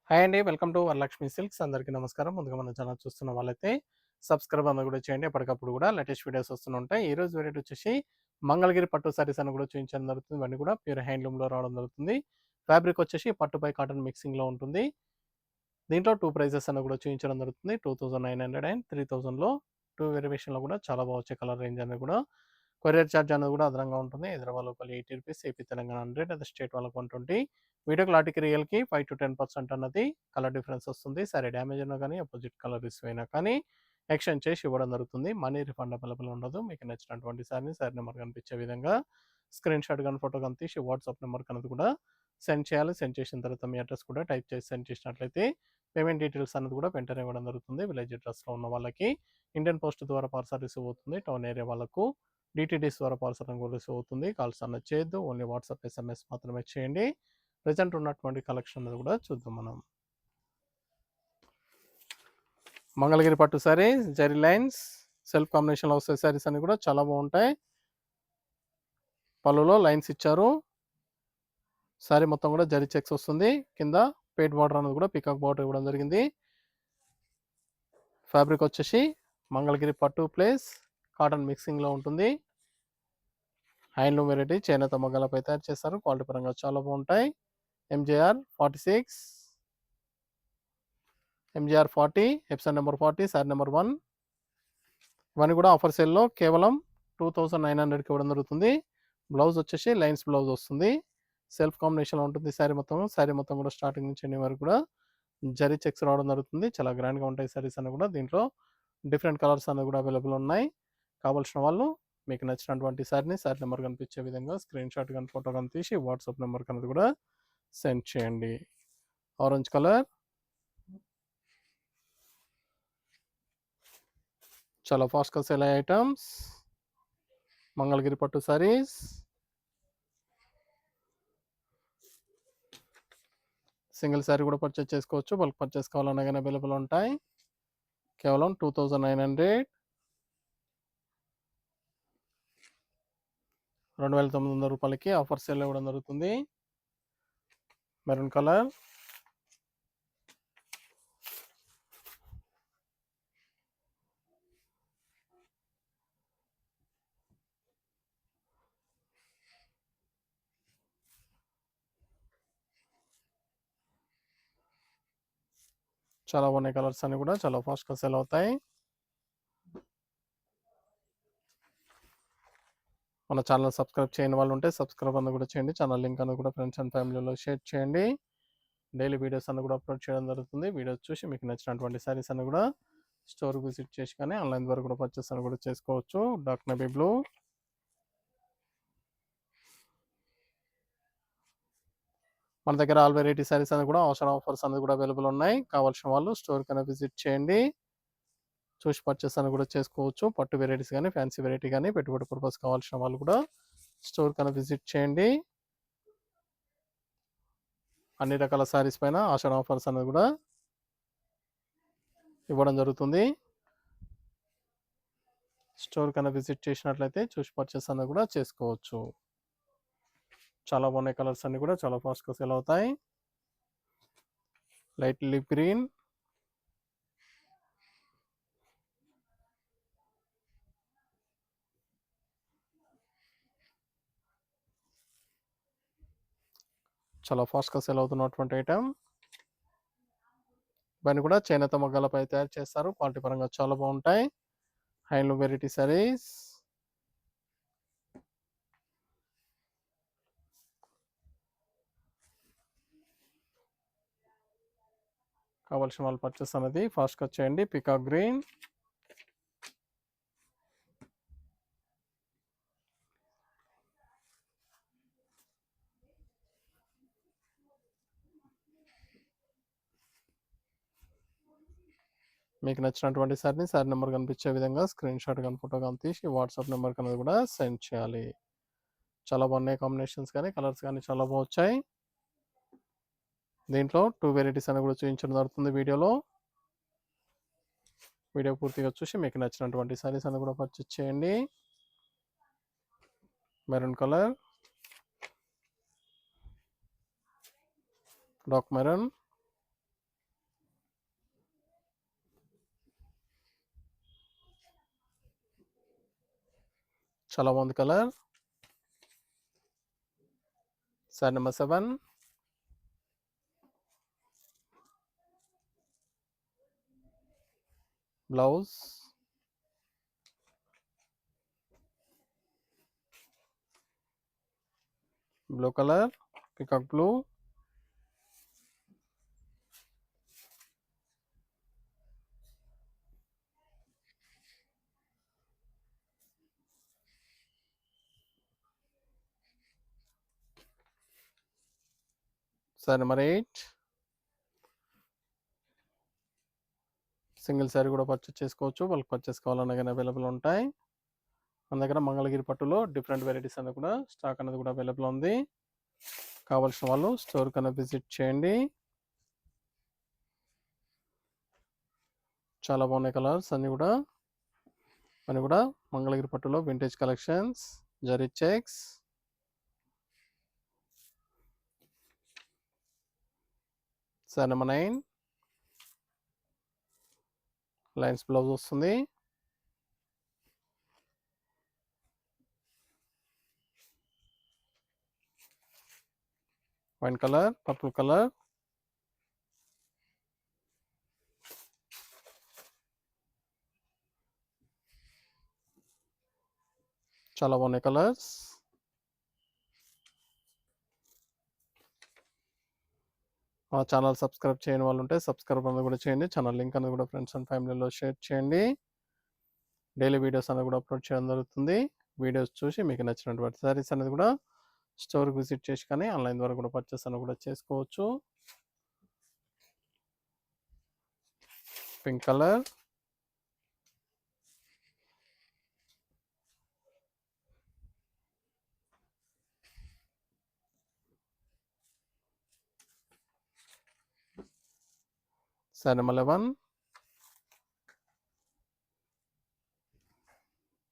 Hi అండి. Welcome to Varalakshmi silks. అందరికీ నమస్కారం. ముందుగా మన ఛానల్ చూస్తున్న వాళ్ళైతే సబ్స్క్రైబ్ అనేది కూడా చేయండి. ఎప్పటికప్పుడు కూడా లేటెస్ట్ వీడియోస్ వస్తుంటాయి. ఈ రోజు వెరైటీ వచ్చేసి మంగళగిరి పట్టు సారీస్ అని కూడా చూపించడం జరుగుతుంది. ఇవన్నీ కూడా ప్యూర్ హ్యాండ్లూమ్‌లో రావడం జరుగుతుంది. ఫ్యాబ్రిక్ వచ్చేసి పట్టుపై కాటన్ మిక్సింగ్‌లో ఉంటుంది. దీంట్లో 2 ప్రైజెస్ అని కూడా చూపించడం జరుగుతుంది. 2900 అండ్ 3000లో 2 వేరియేషన్‌లో కూడా చాలా బాగా వచ్చే కలర్ రేంజ్ అనేది కూడా కొరియర్ చార్జ్ అనేది కూడా అదనంగా ఉంటుంది. Hyderabad local ₹80, AP Telangana 100, other state వాళ్ళకి 120. వీడియో క్లారిటీకి రియల్‌కి 5-10% అన్నది కలర్ డిఫరెన్స్ వస్తుంది. సరే డ్యామేజ్ అయినా కానీ అపోజిట్ కలర్ ఇష్యూ అయినా కానీ ఎక్స్‌చేంజ్ చేసి ఇవ్వడం జరుగుతుంది. మనీ రిఫండ్ అవైలబుల్ ఉండదు. మీకు నచ్చినటువంటి సారీ నెంబర్ కనిపించే విధంగా స్క్రీన్‌షాట్ గాని, ఫోటో గాని తీసి వాట్సాప్ నెంబర్‌కి అనేది కూడా సెండ్ చేయాలి. సెండ్ చేసిన తర్వాత మీ అడ్రెస్ కూడా టైప్ చేసి సెండ్ చేసినట్లయితే పేమెంట్ డీటెయిల్స్ అనేది కూడా వెంటనే ఇవ్వడం జరుగుతుంది. విలేజ్ అడ్రస్‌లో ఉన్న వాళ్ళకి ఇండియన్ పోస్ట్ ద్వారా పార్సల్ రిసీవ్ అవుతుంది. టౌన్ ఏరియా వాళ్ళకు డీటీడీఎస్ ద్వారా పార్సల్ అనేది రిసీవ్ అవుతుంది. కాల్స్ అన్నది చేయొద్దు. ఓన్లీ వాట్సాప్, ఎస్ఎంఎస్ మాత్రమే చేయండి. ప్రెజెంట్ ఉన్నటువంటి కలెక్షన్ అనేది కూడా చూద్దాం మనం. మంగళగిరి పట్టు సారీస్, జరీ లైన్స్, సెల్ఫ్ కాంబినేషన్‌లో వస్తే సారీస్ అన్ని కూడా చాలా బాగుంటాయి. పళ్ళులో లైన్స్ ఇచ్చారు. సారీ మొత్తం కూడా జరీ చెక్స్ వస్తుంది. కింద పేట్ బార్డర్ అనేది కూడా పికాక్ బార్డర్ ఇవ్వడం జరిగింది. ఫ్యాబ్రిక్ వచ్చేసి మంగళగిరి పట్టు ప్లేస్ కాటన్ మిక్సింగ్‌లో ఉంటుంది. హ్యాండ్లూమ్ వెరైటీ చేనేత మగ్గాలపై తయారు చేస్తారు. క్వాలిటీ పరంగా చాలా బాగుంటాయి. MJR 46, MGR 40, Epson number 40, sorry number 1. ఇవన్నీ కూడా ఆఫర్ సేల్‌లో కేవలం 2900కి ఇవ్వడం జరుగుతుంది. బ్లౌజ్ వచ్చేసి లైన్స్ బ్లౌజ్ వస్తుంది. సెల్ఫ్ కాంబినేషన్‌లో ఉంటుంది సారీ మొత్తం. సారీ మొత్తం కూడా స్టార్టింగ్ నుంచి ఎండింగ్ వరకు కూడా జరీ చెక్స్ రావడం జరుగుతుంది. చాలా గ్రాండ్‌గా ఉంటాయి సారీస్ అన్నీ కూడా. దీంట్లో డిఫరెంట్ కలర్స్ అనేవి కూడా అవైలబుల్ ఉన్నాయి. కావాల్సిన వాళ్ళు మీకు నచ్చినటువంటి సారీ నెంబర్ కనిపించే విధంగా స్క్రీన్‌షాట్ గాని, ఫోటో గాని తీసి వాట్సాప్ నెంబర్‌కి అనేది కూడా సెండ్ చేయండి. ఆరెంజ్ కలర్ చాలా ఫాస్ట్‌గా సేల్ అయ్యే ఐటమ్స్. మంగళగిరి పట్టు సారీస్. సింగిల్ సారీ కూడా పర్చేజ్ చేసుకోవచ్చు. బల్క్ పర్చేజ్ కావాలన్నా గాని అవైలబుల్ ఉంటాయి. కేవలం 2900, 2900 రూపాయలకి ఆఫర్ సేల్ ఇవ్వడం జరుగుతుంది. మెరూన్ కలర్, చాలా బాగున్నాయి కలర్స్ అన్ని కూడా చాలా ఫాస్ట్‌గా సేల్ అవుతాయి. మన ఛానల్ సబ్స్క్రైబ్ చేయని వాళ్ళు ఉంటే సబ్స్క్రైబ్ అనేది కూడా చేయండి. ఛానల్ లింక్ అనేది కూడా ఫ్రెండ్స్ అండ్ ఫ్యామిలీలో షేర్ చేయండి. డైలీ వీడియోస్ అన్ని కూడా అప్లోడ్ చేయడం జరుగుతుంది. వీడియోస్ చూసి మీకు నచ్చినటువంటి సారీస్ అన్ని కూడా స్టోర్ విజిట్ చేసి కానీ ఆన్లైన్ ద్వారా కూడా పర్చేస్ అని కూడా చేసుకోవచ్చు. డార్క్ నేవీ బ్లూ, మన దగ్గర ఆల్ వెరైటీ సారీస్ అనేది కూడా అవసరం ఆఫర్స్ అనేది కూడా అవైలబుల్ ఉన్నాయి. కావాల్సిన వాళ్ళు స్టోర్ కన్నా విజిట్ చేయండి. చూసి పర్చేస్ అని కూడా చేసుకోవచ్చు. పట్టు వెరైటీస్ కానీ, ఫ్యాన్సీ వెరైటీ కానీ, పెట్టుబడి పర్పస్ కావాల్సిన వాళ్ళు కూడా స్టోర్ కన్నా విజిట్ చేయండి. అన్ని రకాల సారీస్ పైన ఆషాఢ ఆఫర్స్ అనేది కూడా ఇవ్వడం జరుగుతుంది. స్టోర్ కన్నా విజిట్ చేసినట్లయితే చూసి పర్చేస్ అనేది కూడా చేసుకోవచ్చు. చాలా బాగున్నాయి కలర్స్ అన్ని కూడా చాలా ఫాస్ట్‌గా సేల్ అవుతాయి. లైట్ లీఫ్ గ్రీన్, చాలా ఫాస్ట్‌గా సేల్ అవుతున్నటువంటి ఐటమ్. ఇవన్నీ కూడా చేనేత మగ్గాలపై తయారు చేస్తారు. క్వాలిటీ పరంగా చాలా బాగుంటాయి. Handloom variety saris. కావాల్సిన వాళ్ళు పర్చేస్ అనేది ఫాస్ట్‌గా చేయండి. పికాక్ గ్రీన్, మీకు నచ్చినటువంటి సారీ నెంబర్ కనిపించే విధంగా స్క్రీన్‌షాట్ గాని, ఫోటో గాని తీసి వాట్సాప్ నెంబర్‌కి అనేది కూడా సెండ్ చేయాలి. చాలా బాగున్నాయి కాంబినేషన్స్ కానీ, కలర్స్ కానీ చాలా బాగొచ్చాయి. దీంట్లో 2 వెరైటీస్ అని కూడా చూపించడం జరుగుతుంది వీడియోలో. వీడియో పూర్తిగా చూసి మీకు నచ్చినటువంటి సారీస్ అన్ని కూడా పర్చేస్ చేయండి. మెరూన్ కలర్, డార్క్ మెరూన్, చాలా బాగుంది colour. Sari number 7. Blouse blue colour, peacock blue. Sorry number 8. Single sorry కూడా పర్చేస్ చేసుకోవచ్చు, బల్క్ పర్చేస్ కావాలన్నా కానీ అవైలబుల్ ఉంటాయి మన దగ్గర. మంగళగిరి పట్టులో డిఫరెంట్ వెరైటీస్ అనేది కూడా స్టాక్ అనేది కూడా అవైలబుల్ ఉంది. కావాల్సిన వాళ్ళు స్టోర్ కన్నా విజిట్ చేయండి. చాలా బాగున్నాయి కలర్స్ అన్నీ కూడా. మంగళగిరి పట్టులో vintage collections, zari checks. Sari number 9. Lines blouse వస్తుంది. Wine colour, purple colour. చాలా బాగున్నాయి కలర్స్. మా ఛానల్ సబ్స్క్రైబ్ చేయని వాళ్ళు ఉంటే సబ్స్క్రైబ్ అనేది కూడా చేయండి. ఛానల్ లింక్ అనేది కూడా ఫ్రెండ్స్ అండ్ ఫ్యామిలీలో షేర్ చేయండి. డైలీ వీడియోస్ అనేది కూడా అప్లోడ్ చేయడం జరుగుతుంది. వీడియోస్ చూసి మీకు నచ్చినటువంటి సారీస్ అనేది కూడా స్టోర్కి విజిట్ చేసి కానీ ఆన్లైన్ ద్వారా కూడా పర్చేస్ అనేది కూడా చేసుకోవచ్చు. Pink colour, sari number 11.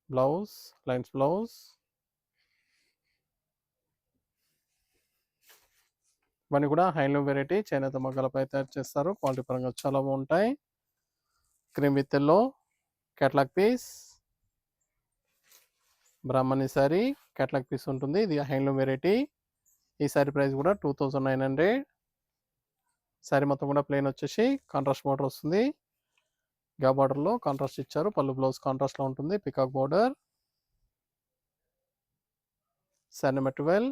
Blouse lines blouse. ఇవన్నీ కూడా హ్యాండ్లూమ్ వెరైటీ, చేనేత మగ్గాలపై తయారు చేస్తారు. క్వాలిటీ పరంగా చాలా బాగుంటాయి. Cream with yellow catalogue piece, Brahmani sari catalogue piece ఉంటుంది. ఇది హ్యాండ్లూమ్ వెరైటీ. ఈ శారీ ప్రైస్ కూడా 2900. శారీ మొత్తం కూడా ప్లెయిన్ వచ్చేసి కాంట్రాస్ట్ బార్డర్ వస్తుంది. గా బార్డర్లో కాంట్రాస్ట్ ఇచ్చారు. పళ్ళు బ్లౌజ్ కాంట్రాస్ట్లో ఉంటుంది. Peacock border. శారీ నెంబర్ 12.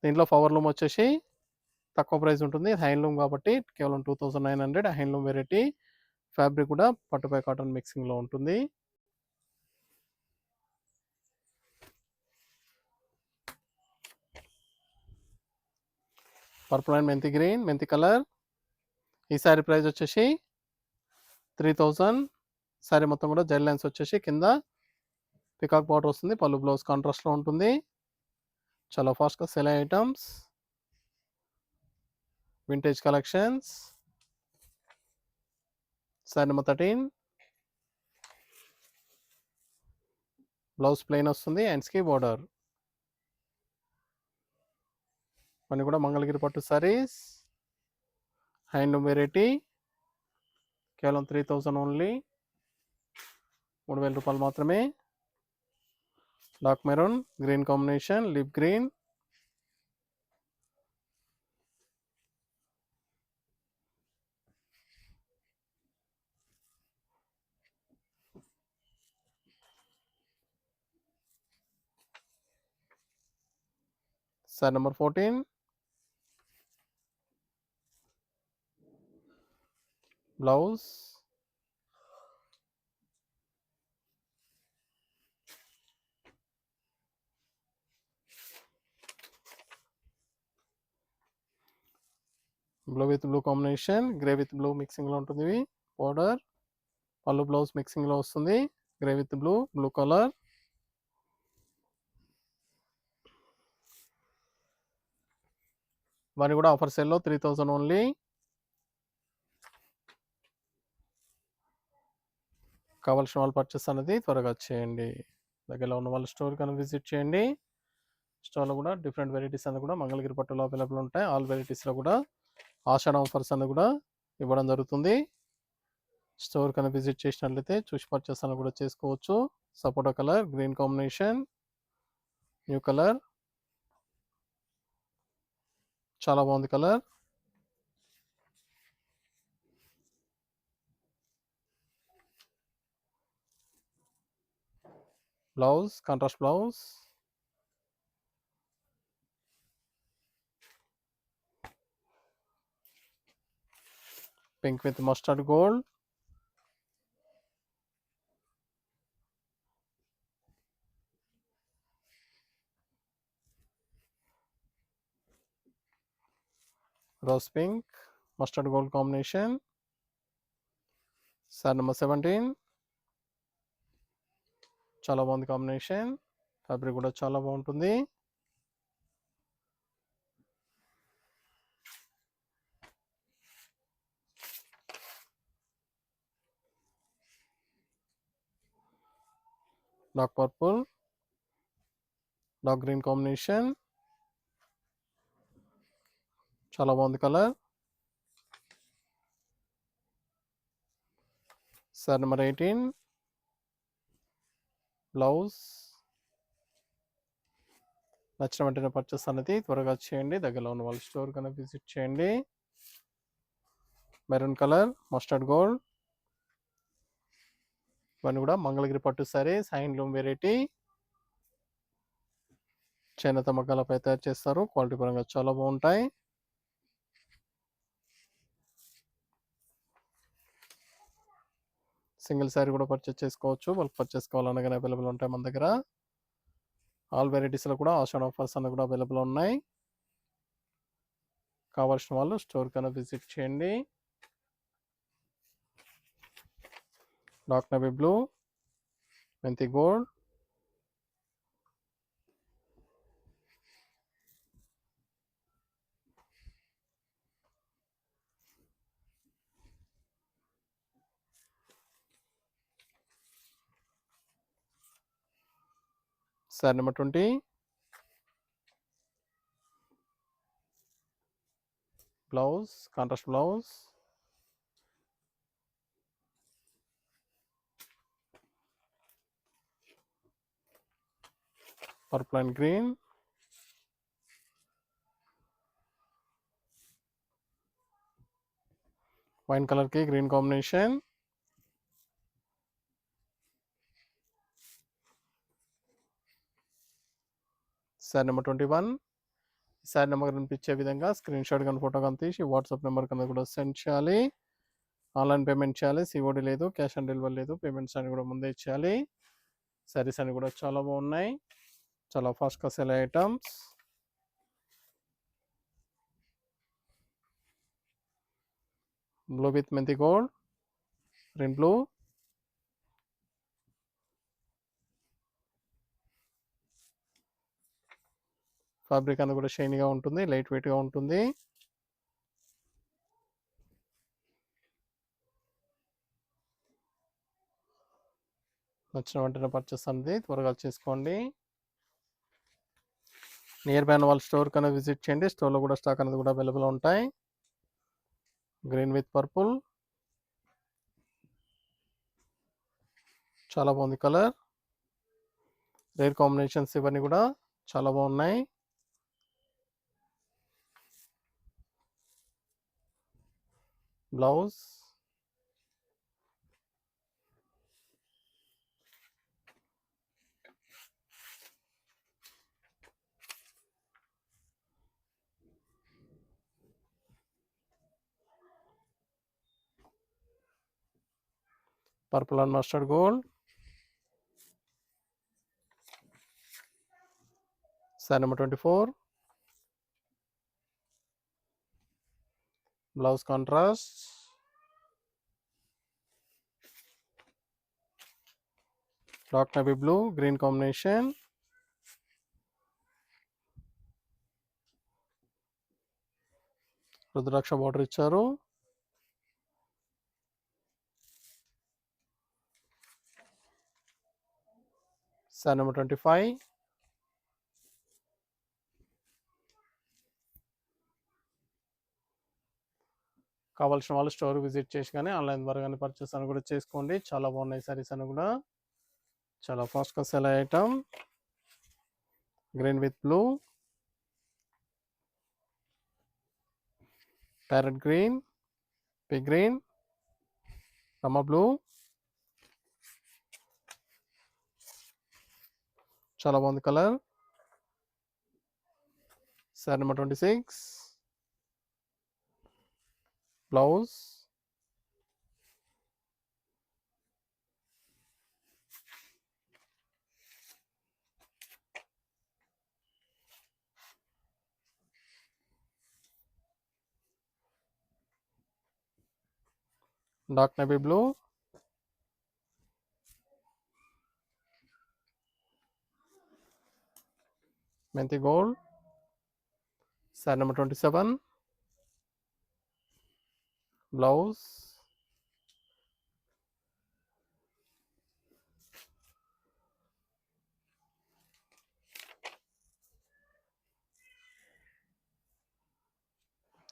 దీంట్లో పవర్ లూమ్ వచ్చేసి తక్కువ ప్రైస్ ఉంటుంది. హ్యాండ్లూమ్ కాబట్టి కేవలం 2900. Handloom variety. ఫ్యాబ్రిక్ కూడా పట్టుపై కాటన్ మిక్సింగ్లో ఉంటుంది. పర్పుల్ అండ్ మెంతి గ్రీన్, మెంతి కలర్. ఈ శారీ ప్రైస్ వచ్చేసి 3000. శారీ మొత్తం కూడా జెల్ లైన్స్ వచ్చేసి కింద పికాక్ బార్డర్ వస్తుంది. పళ్ళు బ్లౌజ్ కాంట్రాస్ట్లో ఉంటుంది. చాలా ఫాస్ట్గా సెల్ అయ్యే items, vintage collections. Sari number 13. Blouse plain వస్తుంది. హ్యాండ్స్కి బార్డర్. ఇవన్నీ కూడా మంగళగిరి పట్టు సారీస్, హ్యాండ్లూమ్ వెరైటీ. కేవలం 3000 ఓన్లీ, 3000 రూపాయలు మాత్రమే. Dark maroon, green combination, lip green. Sari number 14. Blouse blue with blue combination, grey with blue మిక్సింగ్లో ఉంటుంది. బార్డర్, పళ్ళు బ్లౌజ్ మిక్సింగ్లో వస్తుంది. Grey with blue, blue colour. ఇవన్నీ కూడా ఆఫర్ సేల్లో 3000 ఓన్లీ. కావాల్సిన వాళ్ళు పర్చేస్ అనేది త్వరగా చేయండి. దగ్గరలో ఉన్న వాళ్ళు స్టోర్ కన్నా విజిట్ చేయండి. స్టోర్లో కూడా డిఫరెంట్ వెరైటీస్ అనేది కూడా మంగళగిరి పట్టులో అవైలబుల్ ఉంటాయి. ఆల్ వెరైటీస్లో కూడా ఆషాఢ ఆఫర్స్ అనేది కూడా ఇవ్వడం జరుగుతుంది. స్టోర్ కనుక విజిట్ చేసినట్లయితే చూసి పర్చేస్ అని కూడా చేసుకోవచ్చు. సపోటా colour, green combination, new colour, చాలా బాగుంది colour. Blouse contrast blouse, pink with mustard gold, rose pink, mustard gold combination. Sir number 17, చాలా బాగుంది కాంబినేషన్. ఫ్యాబ్రిక్ కూడా చాలా బాగుంటుంది. Dark purple, dark green combination, చాలా బాగుంది కలర్. Sir number 18, blouse. నచ్చిన వెంటనే పర్చేస్ అనేది త్వరగా చేయండి. దగ్గరలో ఉన్న వాళ్ళ స్టోర్ కనుక విజిట్ చేయండి. మెరూన్ కలర్, మస్టర్డ్ గోల్డ్, ఇవన్నీ కూడా మంగళగిరి పట్టు సారీస్, హ్యాండ్లూమ్ వెరైటీ. చేనేత మగ్గాలపై తయారు చేస్తారు. క్వాలిటీ పరంగా చాలా బాగుంటాయి. సింగిల్ శారీ కూడా పర్చేస్ చేసుకోవచ్చు. బల్క్ పర్చేస్ కావాలన్నా కానీ అవైలబుల్ ఉంటాయి మన దగ్గర. ఆల్ వెరైటీస్లో కూడా ఆషాఢ ఆఫర్స్ అన్నీ కూడా అవైలబుల్ ఉన్నాయి. కావాల్సిన వాళ్ళు స్టోర్ కన్నా విజిట్ చేయండి. డార్క్ నేవీ బ్లూ, మెంతి gold, sari number 20, blouse contrast blouse, purple and green, wine colour కి green combination. Sari number 21, sari number కనిపించే విధంగా స్క్రీన్ షాట్ కానీ ఫోటో కానీ తీసి వాట్సాప్ నెంబర్ కింద కూడా సెండ్ చేయాలి. ఆన్లైన్ పేమెంట్ చేయాలి. సిఓడి లేదు, క్యాష్ ఆన్ డెలివరీ లేదు. పేమెంట్స్ అని కూడా ముందే ఇచ్చేయాలి. సారీస్ అని కూడా చాలా బాగున్నాయి. చాలా ఫాస్ట్గా సెల్ అయ్యే ఐటమ్స్. బ్లూ విత్ మెంతి గోల్డ్, గ్రీన్ బ్లూ, ఫ్యాబ్రిక్ అనేది కూడా షైనీగా ఉంటుంది, లైట్ వెయిట్గా ఉంటుంది. నచ్చిన వెంటనే పర్చేస్ అనేది త్వరగా చేసుకోండి. నియర్ బై వాళ్ళ స్టోర్ కన్నా విజిట్ చేయండి. స్టోర్లో కూడా స్టాక్ అనేది కూడా అవైలబుల్ ఉంటాయి. గ్రీన్ విత్ పర్పుల్, చాలా బాగుంది కలర్. రేర్ కాంబినేషన్స్ ఇవన్నీ కూడా చాలా బాగున్నాయి. Blouse, purple and mustard gold. Sari number 24, blouse contrast, dark navy blue, green combination, rudraksha border ఇచ్చారు. సారీ నెంబర్ 25, కావాల్సిన వాళ్ళు స్టోర్ విజిట్ చేసి కానీ ఆన్లైన్ ద్వారా కానీ పర్చేస్ అని కూడా చేసుకోండి. చాలా బాగున్నాయి సారీస్ అని కూడా చాలా ఫాస్ట్గా సెల్ అయ్యే item. Green with blue, parrot green, pea green, రమ బ్లూ, చాలా బాగుంది colour. Sari number 26, blouse, dark navy blue, మెంతి gold. Sari number 27, blouse,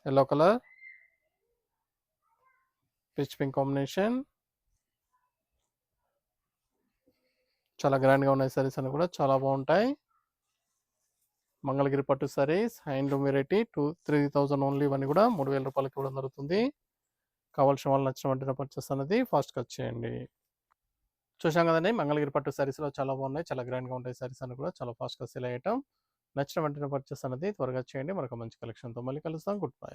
yellow colour, peach pink combination. చాలా గ్రాండ్గా ఉన్నాయి సారీస్ అని కూడా చాలా బాగుంటాయి. మంగళగిరి పట్టు సారీస్ హ్యాండ్లూమ్ వెరైటీ 3,000 ఓన్లీ. ఇవన్నీ కూడా 3,000 రూపాయలకి ఇవ్వడం జరుగుతుంది. కావాల్సిన వాళ్ళు నచ్చిన వెంటనే పర్చేస్ అనేది ఫాస్ట్గా చేయండి. చూసాం కదండి, మంగళగిరి పట్టు సారీస్లో చాలా బాగున్నాయి, చాలా గ్రాండ్గా ఉంటాయి సారీస్ అని కూడా చాలా ఫాస్ట్గా సేల్ అయ్యటం. నచ్చిన వెంటనే పర్చేస్ అనేది త్వరగా చేయండి. మరొక మంచి కలెక్షన్తో మళ్ళీ కలుస్తాం. Good bye.